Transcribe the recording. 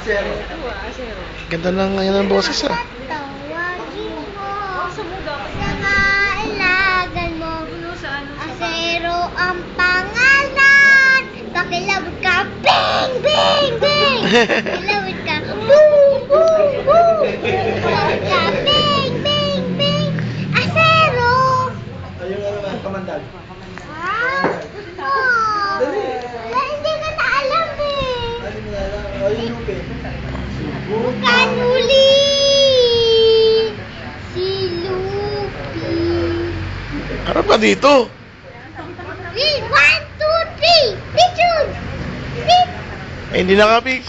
Ganda ng ngayon ng boses ah. Tawagin mo sa kaalagan mo. Asero ang pangalan. Kakilabot ka, bing, bing, bing. Kakilabot ka, boom, boom, boom. Kakilabot ka, bing, bing, bing. Asero. Ayun nga naman, kamandal. Hindi ko na alam eh. Ano mo na lang? Ayun yung pen. Bukan uli. Si Luffy. Harap ka dito. 1, 2, 3. Picture. Eh, hindi nakapik.